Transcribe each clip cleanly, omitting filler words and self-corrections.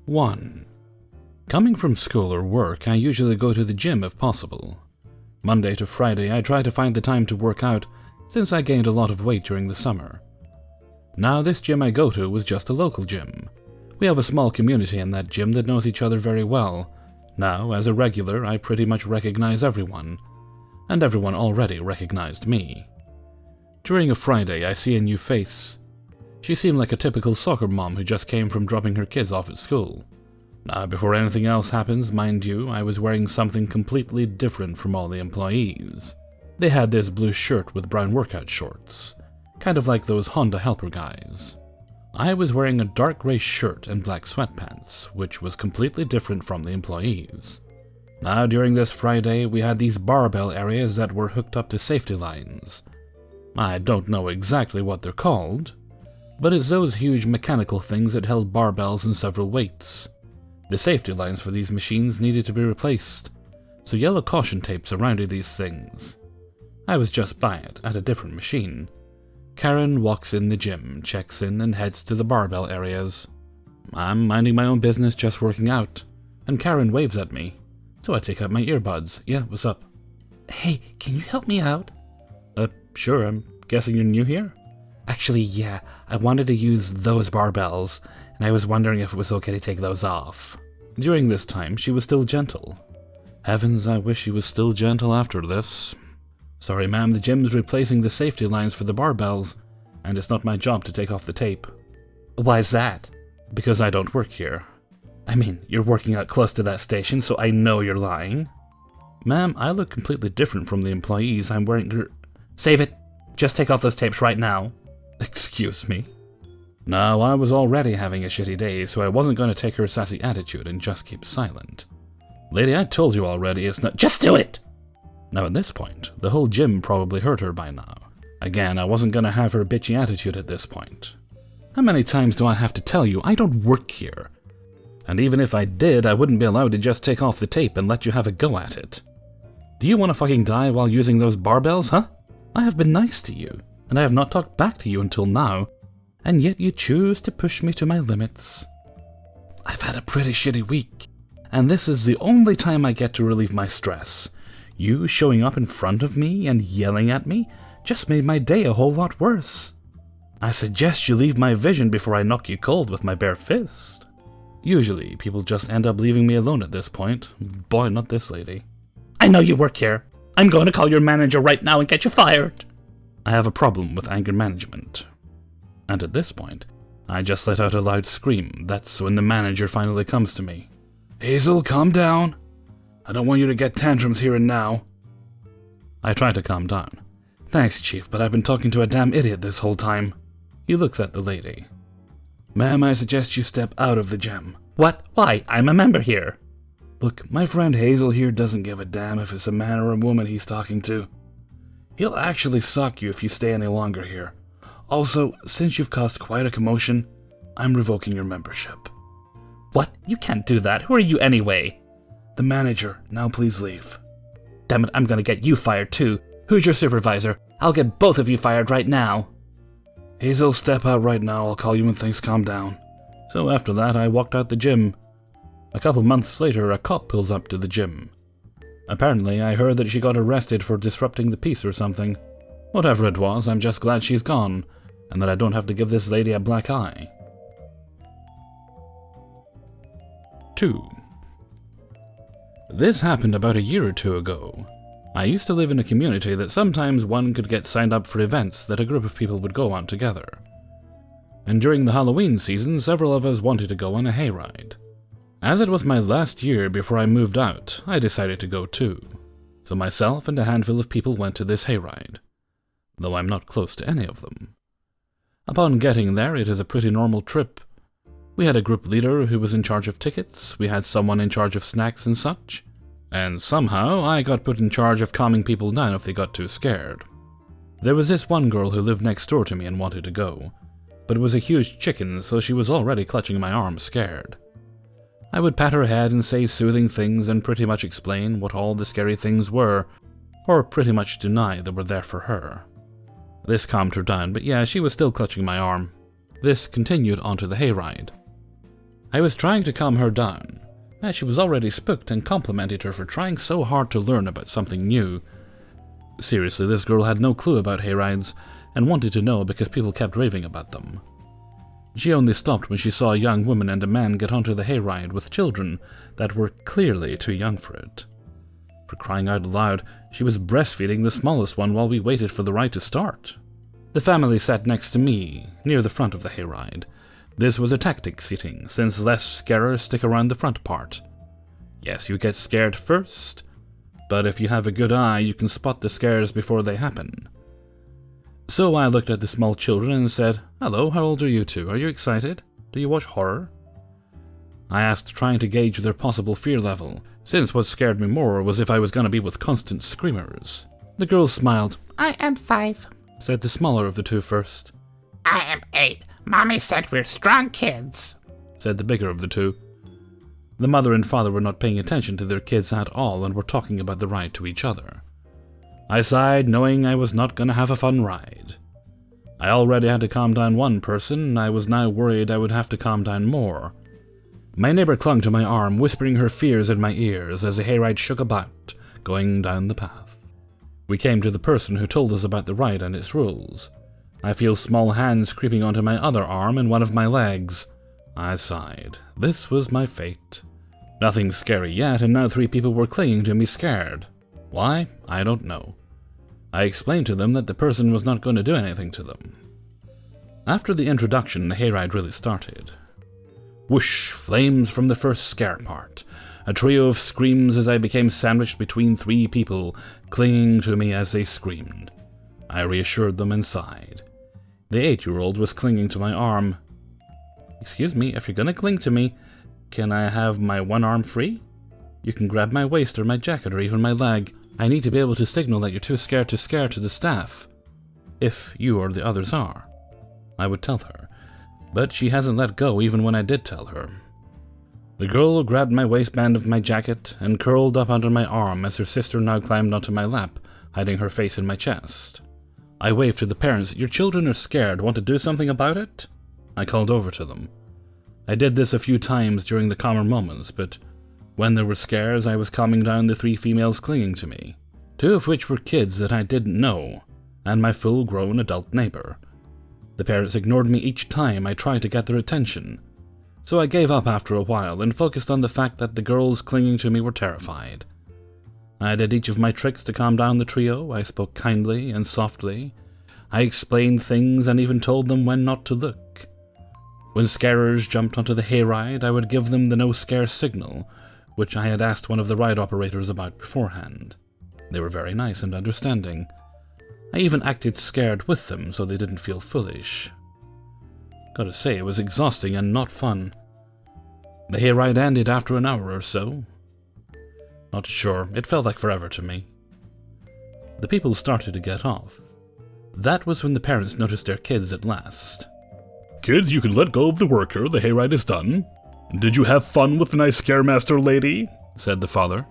1. Coming from school or work, I usually go to the gym if possible. Monday to Friday, I try to find the time to work out since I gained a lot of weight during the summer. Now, this gym I go to was just a local gym. We have a small community in that gym that knows each other very well. Now, as a regular, I pretty much recognize everyone, and everyone already recognized me. During a Friday, I see a new face. She seemed like a typical soccer mom who just came from dropping her kids off at school. Now, before anything else happens, mind you, I was wearing something completely different from all the employees. They had this blue shirt with brown workout shorts, kind of like those Honda helper guys. I was wearing a dark gray shirt and black sweatpants, which was completely different from the employees. Now, during this Friday, we had these barbell areas that were hooked up to safety lines. I don't know exactly what they're called, but it's those huge mechanical things that held barbells and several weights. The safety lines for these machines needed to be replaced, so yellow caution tape surrounded these things. I was just by it, at a different machine. Karen walks in the gym, checks in, and heads to the barbell areas. I'm minding my own business, just working out, and Karen waves at me, so I take out my earbuds. Yeah, what's up? Hey, can you help me out? Sure, I'm guessing you're new here? Actually, yeah, I wanted to use those barbells, and I was wondering if it was okay to take those off. During this time, she was still gentle. Heavens, I wish she was still gentle after this. Sorry, ma'am, the gym's replacing the safety lines for the barbells, and it's not my job to take off the tape. Why's that? Because I don't work here. I mean, you're working out close to that station, so I know you're lying. Ma'am, I look completely different from the employees. I'm wearing Save it! Just take off those tapes right now. Excuse me? No, I was already having a shitty day, so I wasn't going to take her sassy attitude and just keep silent. Lady, I told you already, it's not— Just do it! Now at this point, the whole gym probably heard her by now. Again, I wasn't going to have her bitchy attitude at this point. How many times do I have to tell you I don't work here? And even if I did, I wouldn't be allowed to just take off the tape and let you have a go at it. Do you want to fucking die while using those barbells, huh? I have been nice to you, and I have not talked back to you until now, and yet you choose to push me to my limits. I've had a pretty shitty week, and this is the only time I get to relieve my stress. You showing up in front of me and yelling at me just made my day a whole lot worse. I suggest you leave my vision before I knock you cold with my bare fist. Usually, people just end up leaving me alone at this point. Boy, not this lady. I know you work here. I'm going to call your manager right now and get you fired. I have a problem with anger management. And at this point, I just let out a loud scream. That's when the manager finally comes to me. Hazel, calm down. I don't want you to get tantrums here and now. I try to calm down. Thanks, Chief, but I've been talking to a damn idiot this whole time. He looks at the lady. Ma'am, I suggest you step out of the gym. What? Why? I'm a member here. Look, my friend Hazel here doesn't give a damn if it's a man or a woman he's talking to. He'll actually sock you if you stay any longer here. Also, since you've caused quite a commotion, I'm revoking your membership. What? You can't do that. Who are you anyway? The manager. Now please leave. Damn it, I'm gonna get you fired too. Who's your supervisor? I'll get both of you fired right now. Hazel, step out right now. I'll call you when things calm down. So after that, I walked out the gym. A couple months later, a cop pulls up to the gym. Apparently, I heard that she got arrested for disrupting the peace or something. Whatever it was, I'm just glad she's gone, and that I don't have to give this lady a black eye. 2. This happened about a year or two ago. I used to live in a community that sometimes one could get signed up for events that a group of people would go on together. And during the Halloween season, several of us wanted to go on a hayride. As it was my last year before I moved out, I decided to go too. So myself and a handful of people went to this hayride, though I'm not close to any of them. Upon getting there, it is a pretty normal trip. We had a group leader who was in charge of tickets, we had someone in charge of snacks and such, and somehow I got put in charge of calming people down if they got too scared. There was this one girl who lived next door to me and wanted to go, but it was a huge chicken, so she was already clutching my arm scared. I would pat her head and say soothing things and pretty much explain what all the scary things were, or pretty much deny they were there for her. This calmed her down, but yeah, she was still clutching my arm. This continued onto the hayride. I was trying to calm her down, as she was already spooked, and complimented her for trying so hard to learn about something new. Seriously, this girl had no clue about hayrides, and wanted to know because people kept raving about them. She only stopped when she saw a young woman and a man get onto the hayride with children that were clearly too young for it. For crying out loud, she was breastfeeding the smallest one while we waited for the ride to start. The family sat next to me, near the front of the hayride. This was a tactic seating, since less scarers stick around the front part. Yes, you get scared first, but if you have a good eye, you can spot the scares before they happen. So I looked at the small children and said, "Hello, how old are you two? Are you excited? Do you watch horror?" I asked, trying to gauge their possible fear level, since what scared me more was if I was going to be with constant screamers. The girls smiled. "I am 5, said the smaller of the two first. "I am 8. Mommy said we're strong kids," said the bigger of the two. The mother and father were not paying attention to their kids at all and were talking about the ride to each other. I sighed, knowing I was not going to have a fun ride. I already had to calm down one person, and I was now worried I would have to calm down more. My neighbor clung to my arm, whispering her fears in my ears as the hayride shook about, going down the path. We came to the person who told us about the ride and its rules. I feel small hands creeping onto my other arm and one of my legs. I sighed. This was my fate. Nothing scary yet, and now 3 people were clinging to me scared. Why? I don't know. I explained to them that the person was not going to do anything to them. After the introduction, the hayride really started. Whoosh! Flames from the first scare part. A trio of screams as I became sandwiched between 3 people, clinging to me as they screamed. I reassured them and sighed. The 8-year-old was clinging to my arm. "Excuse me, if you're gonna cling to me, can I have my one arm free? You can grab my waist or my jacket or even my leg. I need to be able to signal that you're too scared to scare to the staff. If you or the others are." I would tell her, but she hasn't let go even when I did tell her. The girl grabbed my waistband of my jacket and curled up under my arm as her sister now climbed onto my lap, hiding her face in my chest. I waved to the parents. "Your children are scared. Want to do something about it?" I called over to them. I did this a few times during the calmer moments, but when there were scares, I was calming down the 3 females clinging to me, 2 of which were kids that I didn't know, and my full-grown adult neighbor. The parents ignored me each time I tried to get their attention, so I gave up after a while and focused on the fact that the girls clinging to me were terrified. I did each of my tricks to calm down the trio. I spoke kindly and softly. I explained things and even told them when not to look. When scarers jumped onto the hayride, I would give them the no-scare signal, which I had asked one of the ride operators about beforehand. They were very nice and understanding. I even acted scared with them so they didn't feel foolish. Gotta say, it was exhausting and not fun. The hayride ended after an hour or so. Not sure, it felt like forever to me. The people started to get off. That was when the parents noticed their kids at last. "Kids, you can let go of the worker, the hayride is done. Did you have fun with the nice Scaremaster lady?" said the father.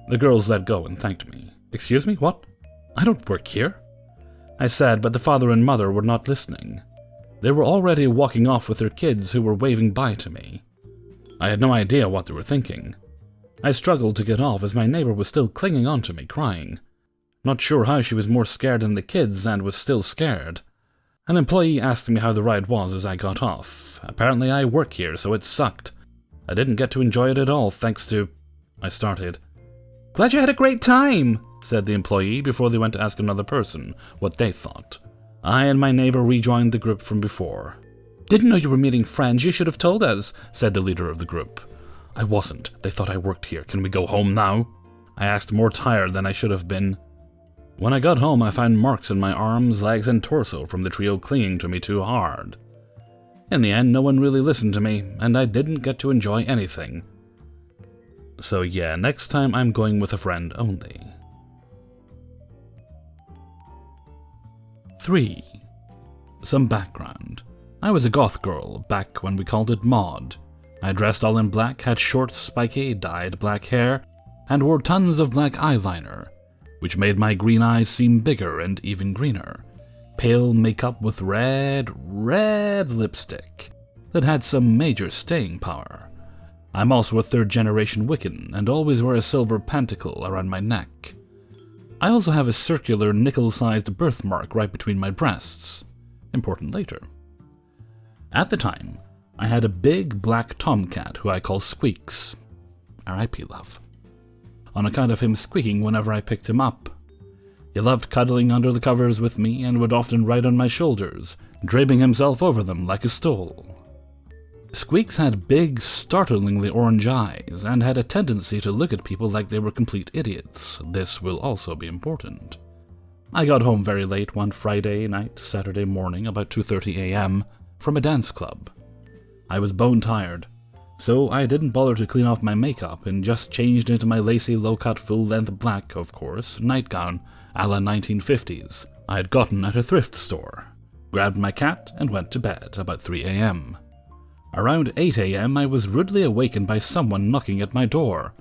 The girls let go and thanked me. "Excuse me, what? I don't work here," I said, but the father and mother were not listening. They were already walking off with their kids who were waving bye to me. I had no idea what they were thinking. I struggled to get off as my neighbor was still clinging on to me, crying. Not sure how she was more scared than the kids and was still scared. An employee asked me how the ride was as I got off. Apparently I work here, so it sucked. I didn't get to enjoy it at all, thanks to... I started. "Glad you had a great time," said the employee before they went to ask another person what they thought. I and my neighbor rejoined the group from before. "Didn't know you were meeting friends, you should have told us," said the leader of the group. "I wasn't. They thought I worked here. Can we go home now?" I asked, more tired than I should have been. When I got home, I found marks in my arms, legs, and torso from the trio clinging to me too hard. In the end, no one really listened to me, and I didn't get to enjoy anything. So yeah, next time I'm going with a friend only. 3. Some background. I was a goth girl, back when we called it mod. I dressed all in black, had short, spiky, dyed black hair, and wore tons of black eyeliner, which made my green eyes seem bigger and even greener. Pale makeup with red lipstick. that had some major staying power. I'm also a third-generation Wiccan and always wear a silver pentacle around my neck. I also have a circular nickel-sized birthmark right between my breasts. Important later. At the time, I had a big black tomcat who I call Squeaks. R.I.P. love. On account of him squeaking whenever I picked him up. He loved cuddling under the covers with me and would often ride on my shoulders, draping himself over them like a stole. Squeaks had big, startlingly orange eyes and had a tendency to look at people like they were complete idiots. This will also be important. I got home very late one Friday night, Saturday morning, about 2:30 a.m., from a dance club. I was bone tired, so I didn't bother to clean off my makeup and just changed into my lacy, low-cut, full-length black, of course, nightgown a la 1950s I had gotten at a thrift store, grabbed my cat, and went to bed about 3 a.m. Around 8 a.m. I was rudely awakened by someone knocking at my door.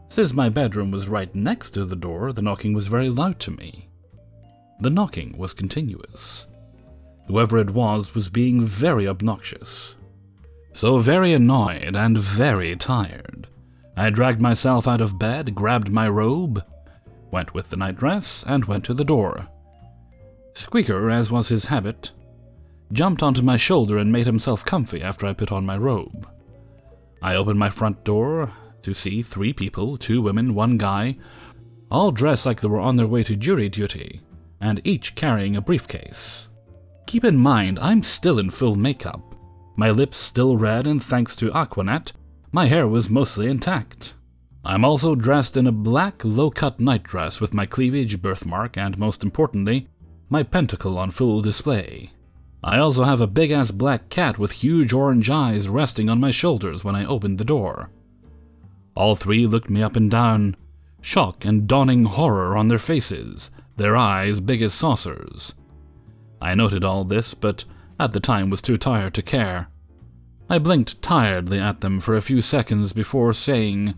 Since my bedroom was right next to the door, the knocking was very loud to me. The knocking was continuous. Whoever it was being very obnoxious. So very annoyed and very tired, I dragged myself out of bed, grabbed my robe, went with the nightdress, and went to the door. Squeaker, as was his habit, jumped onto my shoulder and made himself comfy after I put on my robe. I opened my front door to see 3 people, 2 women, 1 guy, all dressed like they were on their way to jury duty, and each carrying a briefcase. Keep in mind, I'm still in full makeup, my lips still red, and thanks to Aquanet, my hair was mostly intact. I'm also dressed in a black, low-cut nightdress with my cleavage, birthmark, and most importantly, my pentacle on full display. I also have a big-ass black cat with huge orange eyes resting on my shoulders when I opened the door. All 3 looked me up and down, shock and dawning horror on their faces, their eyes big as saucers. I noted all this, but at the time was too tired to care. I blinked tiredly at them for a few seconds before saying,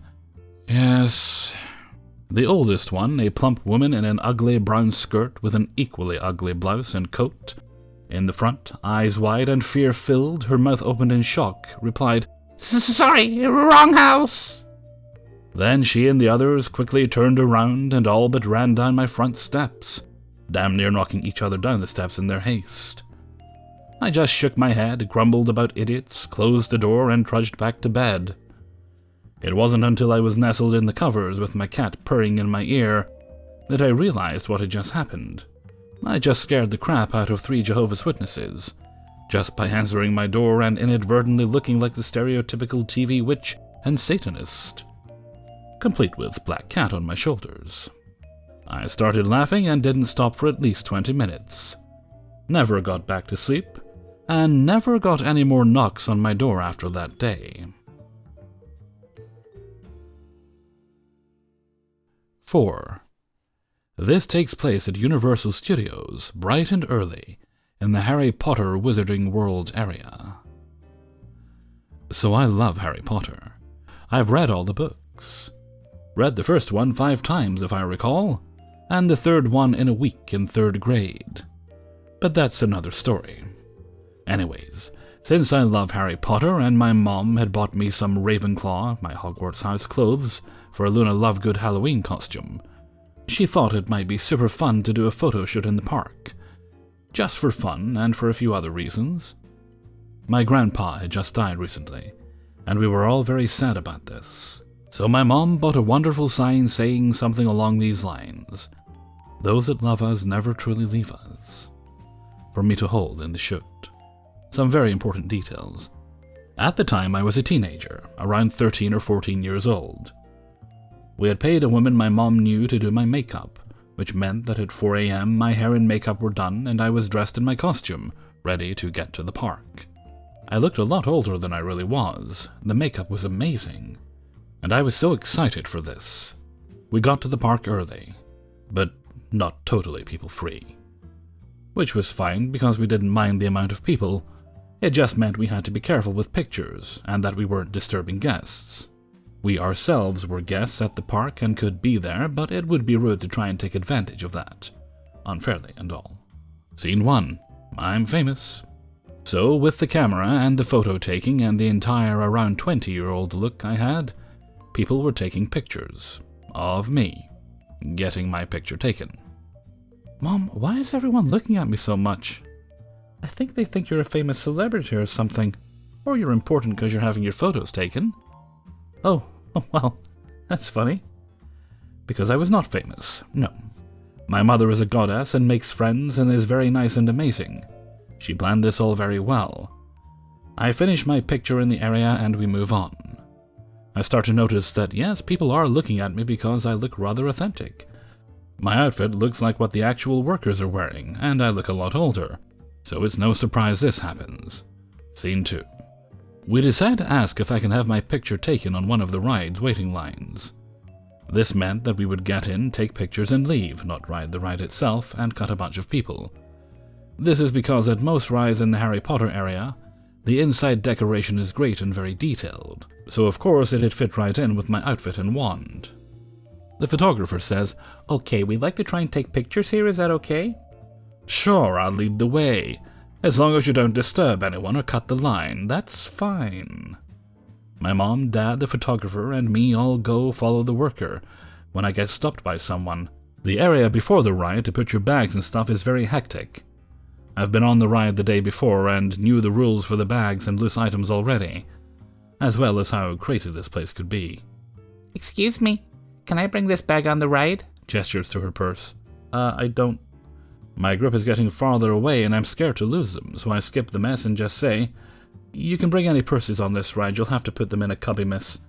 "Yes." The oldest one, a plump woman in an ugly brown skirt with an equally ugly blouse and coat, in the front, eyes wide and fear-filled, her mouth opened in shock, replied, "Sorry, wrong house." Then she and the others quickly turned around and all but ran down my front steps, damn near knocking each other down the steps in their haste. I just shook my head, grumbled about idiots, closed the door, and trudged back to bed. It wasn't until I was nestled in the covers with my cat purring in my ear that I realized what had just happened. I just scared the crap out of 3 Jehovah's Witnesses, just by answering my door and inadvertently looking like the stereotypical TV witch and Satanist, complete with black cat on my shoulders. I started laughing and didn't stop for at least 20 minutes. Never got back to sleep, and never got any more knocks on my door after that day. 4. This takes place at Universal Studios, bright and early, in the Harry Potter Wizarding World area. So I love Harry Potter. I've read all the books. Read the first one 5 times, if I recall, and the third one in a week in 3rd grade. But that's another story. Anyways, since I love Harry Potter and my mom had bought me some Ravenclaw, my Hogwarts house clothes, for a Luna Lovegood Halloween costume, she thought it might be super fun to do a photo shoot in the park. Just for fun and for a few other reasons. My grandpa had just died recently, and we were all very sad about this. So my mom bought a wonderful sign saying something along these lines: "Those that love us never truly leave us," for me to hold in the shoot. Some very important details. At the time I was a teenager, around 13 or 14 years old. We had paid a woman my mom knew to do my makeup, which meant that at 4 a.m. my hair and makeup were done and I was dressed in my costume, ready to get to the park. I looked a lot older than I really was. The makeup was amazing, and I was so excited for this. We got to the park early, but not totally people-free. Which was fine because we didn't mind the amount of people. It just meant we had to be careful with pictures and that we weren't disturbing guests. We ourselves were guests at the park and could be there, but it would be rude to try and take advantage of that, unfairly and all. Scene 1. I'm famous. So, with the camera and the photo taking and the entire around 20-year-old look I had, people were taking pictures of me getting my picture taken. Mom, why is everyone looking at me so much? I think they think you're a famous celebrity or something. Or you're important because you're having your photos taken. Oh, well, that's funny. Because I was not famous, no. My mother is a goddess and makes friends and is very nice and amazing. She planned this all very well. I finish my picture in the area and we move on. I start to notice that yes, people are looking at me because I look rather authentic. My outfit looks like what the actual workers are wearing, and I look a lot older. So it's no surprise this happens. Scene 2. We decide to ask if I can have my picture taken on one of the ride's waiting lines. This meant that we would get in, take pictures and leave, not ride the ride itself and cut a bunch of people. This is because at most rides in the Harry Potter area, the inside decoration is great and very detailed, so of course it'd fit right in with my outfit and wand. The photographer says, "Okay, we'd like to try and take pictures here, is that okay?" "Sure, I'll lead the way. As long as you don't disturb anyone or cut the line, that's fine." My mom, dad, the photographer, and me all go follow the worker when I get stopped by someone. The area before the ride to put your bags and stuff is very hectic. I've been on the ride the day before and knew the rules for the bags and loose items already, as well as how crazy this place could be. "Excuse me, can I bring this bag on the ride?" Gestures to her purse. I don't. My grip is getting farther away and I'm scared to lose them, so I skip the mess and just say, "You can bring any purses on this ride, you'll have to put them in a cubby, miss."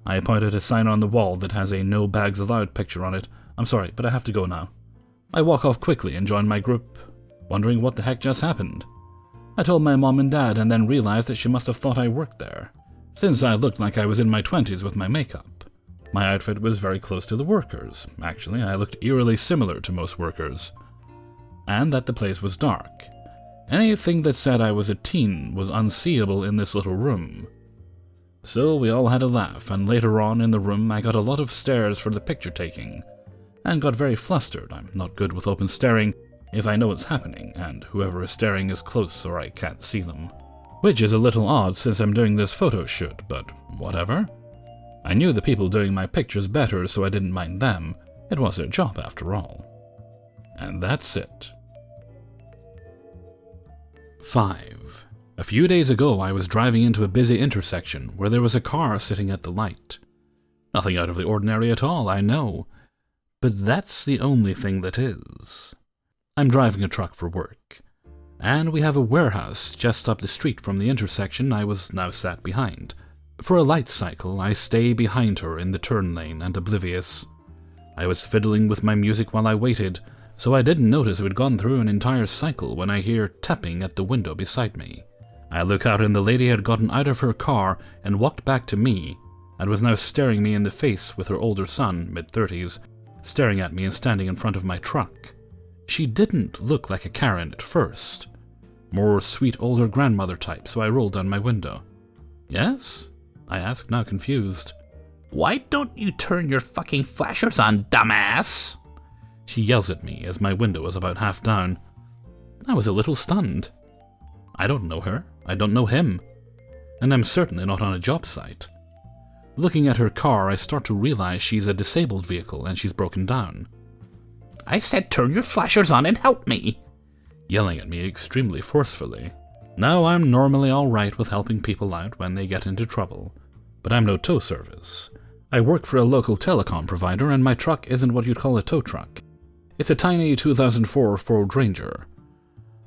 I point at a sign on the wall that has a "No Bags Allowed" picture on it. "I'm sorry, but I have to go now." I walk off quickly and join my group, wondering what the heck just happened. I told my mom and dad and then realized that she must have thought I worked there, since I looked like I was in my 20s with my makeup. My outfit was very close to the workers. Actually, I looked eerily similar to most workers. And that the place was dark. Anything that said I was a teen was unseeable in this little room. So we all had a laugh, and later on in the room I got a lot of stares for the picture taking, and got very flustered. I'm not good with open staring if I know what's happening, and whoever is staring is close or I can't see them. Which is a little odd since I'm doing this photo shoot, but whatever. I knew the people doing my pictures better, so I didn't mind them. It was their job after all. And that's it. 5. A few days ago I was driving into a busy intersection where there was a car sitting at the light. Nothing out of the ordinary at all, I know. But that's the only thing that is. I'm driving a truck for work, and we have a warehouse just up the street from the intersection I was now sat behind. For a light cycle, I stay behind her in the turn lane and oblivious. I was fiddling with my music while I waited, so I didn't notice it had gone through an entire cycle when I hear tapping at the window beside me. I look out and the lady had gotten out of her car and walked back to me, and was now staring me in the face with her older son, mid-30s, staring at me and standing in front of my truck. She didn't look like a Karen at first. More sweet older grandmother type, so I rolled down my window. "Yes?" I asked, now confused. "Why don't you turn your fucking flashers on, dumbass?" She yells at me as my window is about half down. I was a little stunned. I don't know her, I don't know him, and I'm certainly not on a job site. Looking at her car, I start to realize she's a disabled vehicle and she's broken down. "I said turn your flashers on and help me!" Yelling at me extremely forcefully. Now, I'm normally alright with helping people out when they get into trouble, but I'm no tow service. I work for a local telecom provider and my truck isn't what you'd call a tow truck. It's a tiny 2004 Ford Ranger.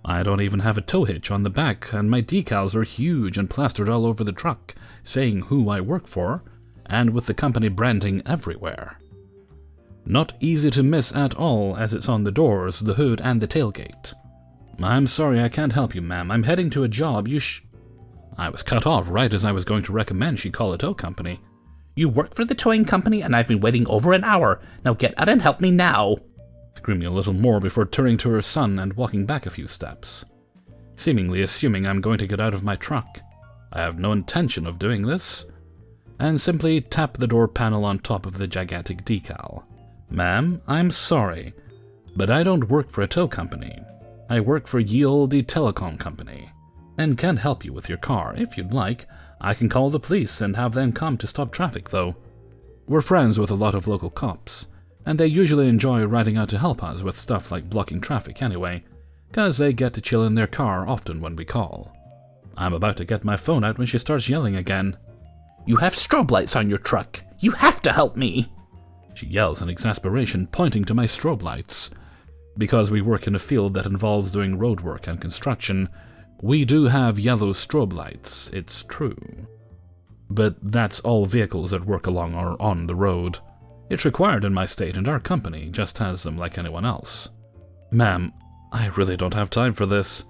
I don't even have a tow hitch on the back, and my decals are huge and plastered all over the truck, saying who I work for, and with the company branding everywhere. Not easy to miss at all, as it's on the doors, the hood, and the tailgate. "I'm sorry, I can't help you, ma'am. I'm heading to a job. I was cut off right as I was going to recommend she call a tow company. "You work for the towing company and I've been waiting over an hour. Now get out and help me now!" Screaming a little more before turning to her son and walking back a few steps, seemingly assuming I'm going to get out of my truck. I have no intention of doing this, and simply tap the door panel on top of the gigantic decal. "Ma'am, I'm sorry, but I don't work for a tow company. I work for ye olde telecom company. and can help you with your car. If you'd like, I can call the police and have them come to stop traffic though. We're friends with a lot of local cops, and they usually enjoy riding out to help us with stuff like blocking traffic anyway, 'cause they get to chill in their car often when we call. I'm about to get my phone out when she starts yelling again. "You have strobe lights on your truck. You have to help me!" She yells in exasperation, pointing to my strobe lights. Because we work in a field that involves doing road work and construction, we do have yellow strobe lights, it's true. But that's all vehicles that work along or on the road. It's required in my state, and our company just has them like anyone else. Ma'am, I really don't have time for this.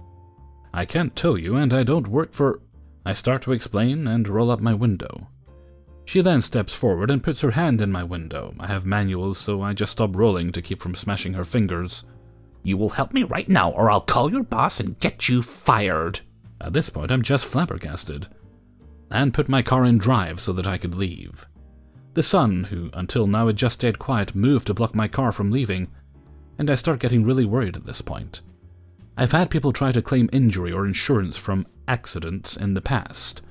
I can't tow you, and I don't work for... I start to explain and roll up my window. She then steps forward and puts her hand in my window. I have manuals, so I just stop rolling to keep from smashing her fingers. "You will help me right now, or I'll call your boss and get you fired." At this point, I'm just flabbergasted, and put my car in drive so that I could leave. The son, who until now had just stayed quiet, moved to block my car from leaving, and I start getting really worried at this point. I've had people try to claim injury or insurance from accidents in the past,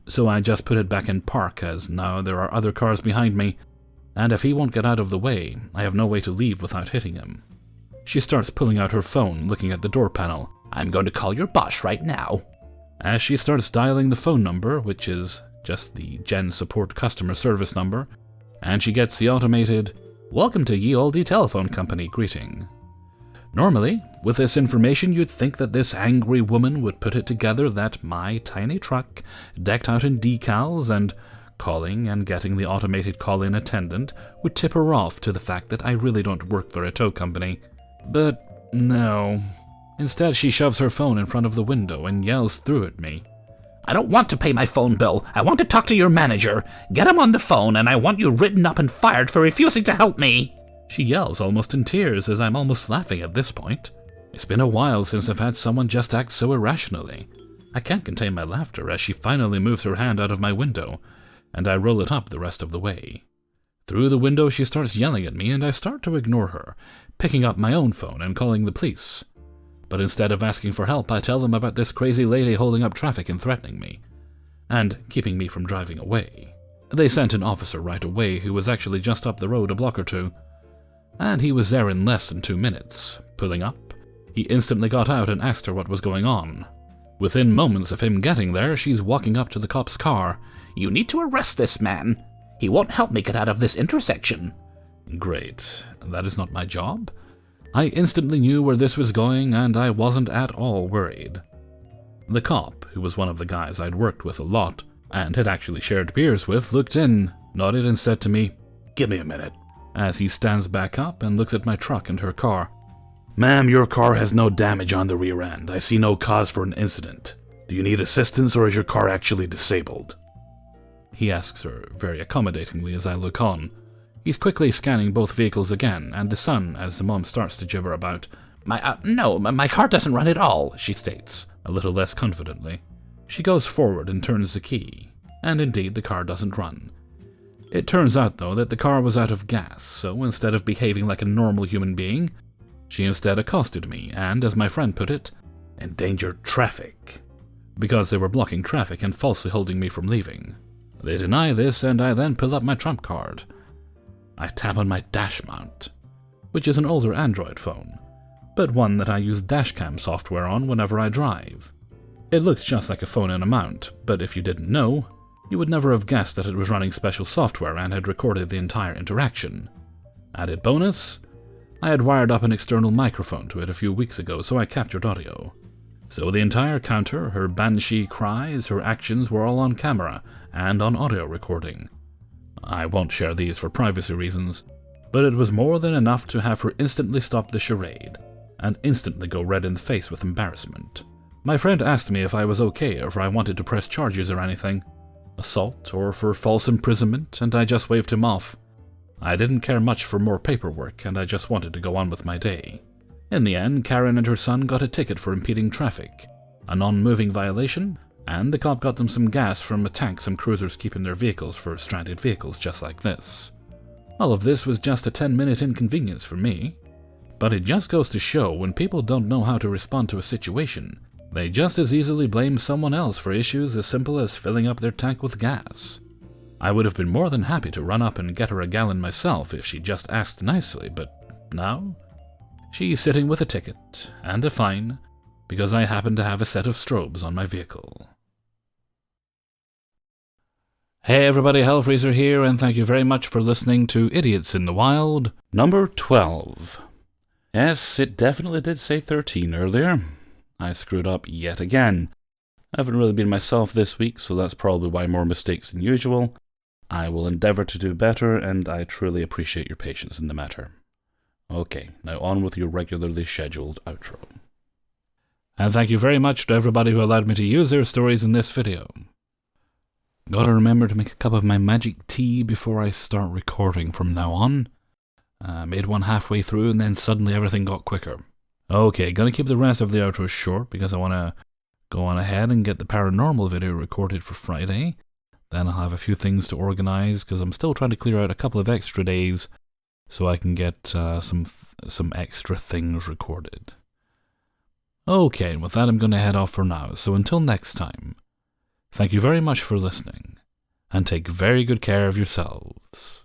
so I just put it back in park as now there are other cars behind me, and if he won't get out of the way, I have no way to leave without hitting him. She starts pulling out her phone, looking at the door panel. "I'm going to call your boss right now." As she starts dialing the phone number, which is just the Gen Support customer service number, and she gets the automated, "Welcome to Ye Olde Telephone Company" greeting. Normally, with this information, you'd think that this angry woman would put it together that my tiny truck, decked out in decals and calling and getting the automated call-in attendant, would tip her off to the fact that I really don't work for a tow company. But no. Instead, she shoves her phone in front of the window and yells through at me. "I don't want to pay my phone bill. I want to talk to your manager. Get him on the phone, and I want you written up and fired for refusing to help me." She yells almost in tears as I'm almost laughing at this point. It's been a while since I've had someone just act so irrationally. I can't contain my laughter as she finally moves her hand out of my window, and I roll it up the rest of the way. Through the window she starts yelling at me, and I start to ignore her, picking up my own phone and calling the police. But instead of asking for help, I tell them about this crazy lady holding up traffic and threatening me, and keeping me from driving away. They sent an officer right away who was actually just up the road a block or two, and he was there in less than 2 minutes. Pulling up, he instantly got out and asked her what was going on. Within moments of him getting there, she's walking up to the cop's car. "You need to arrest this man. He won't help me get out of this intersection." Great. That is not my job. I instantly knew where this was going, and I wasn't at all worried. The cop, who was one of the guys I'd worked with a lot, and had actually shared beers with, looked in, nodded and said to me, "Give me a minute." As he stands back up and looks at my truck and her car. "Ma'am, your car has no damage on the rear end. I see no cause for an incident. Do you need assistance, or is your car actually disabled?" He asks her very accommodatingly as I look on. He's quickly scanning both vehicles again, and the son as the mom starts to gibber about. No, my car doesn't run at all," she states, a little less confidently. She goes forward and turns the key, and indeed the car doesn't run. It turns out, though, that the car was out of gas, so instead of behaving like a normal human being, she instead accosted me and, as my friend put it, endangered traffic, because they were blocking traffic and falsely holding me from leaving. They deny this, and I then pull up my trump card. I tap on my dash mount, which is an older Android phone, but one that I use dashcam software on whenever I drive. It looks just like a phone in a mount, but if you didn't know, you would never have guessed that it was running special software and had recorded the entire interaction. Added bonus, I had wired up an external microphone to it a few weeks ago, so I captured audio. So the entire counter, her banshee cries, her actions were all on camera and on audio recording. I won't share these for privacy reasons, but it was more than enough to have her instantly stop the charade, and instantly go red in the face with embarrassment. My friend asked me if I was okay or if I wanted to press charges or anything. Assault or for false imprisonment, and I just waved him off. I didn't care much for more paperwork, and I just wanted to go on with my day. In the end, Karen and her son got a ticket for impeding traffic, a non-moving violation, and the cop got them some gas from a tank some cruisers keep in their vehicles for stranded vehicles just like this. All of this was just a 10-minute inconvenience for me, but it just goes to show when people don't know how to respond to a situation, They just as easily blame someone else for issues as simple as filling up their tank with gas. I would have been more than happy to run up and get her a gallon myself if she just asked nicely, but now she's sitting with a ticket and a fine because I happen to have a set of strobes on my vehicle. Hey everybody, Hellfreezer here, and thank you very much for listening to Idiots in the Wild, number 12. Yes, it definitely did say 13 earlier. I screwed up yet again. I haven't really been myself this week, so that's probably why more mistakes than usual. I will endeavour to do better, and I truly appreciate your patience in the matter. Okay, now on with your regularly scheduled outro. And thank you very much to everybody who allowed me to use their stories in this video. Gotta remember to make a cup of my magic tea before I start recording from now on. Made one halfway through and then suddenly everything got quicker. Okay, gonna keep the rest of the outro short because I want to go on ahead and get the paranormal video recorded for Friday. Then I'll have a few things to organize because I'm still trying to clear out a couple of extra days so I can get some extra things recorded. Okay, and with that I'm going to head off for now, so until next time, thank you very much for listening, and take very good care of yourselves.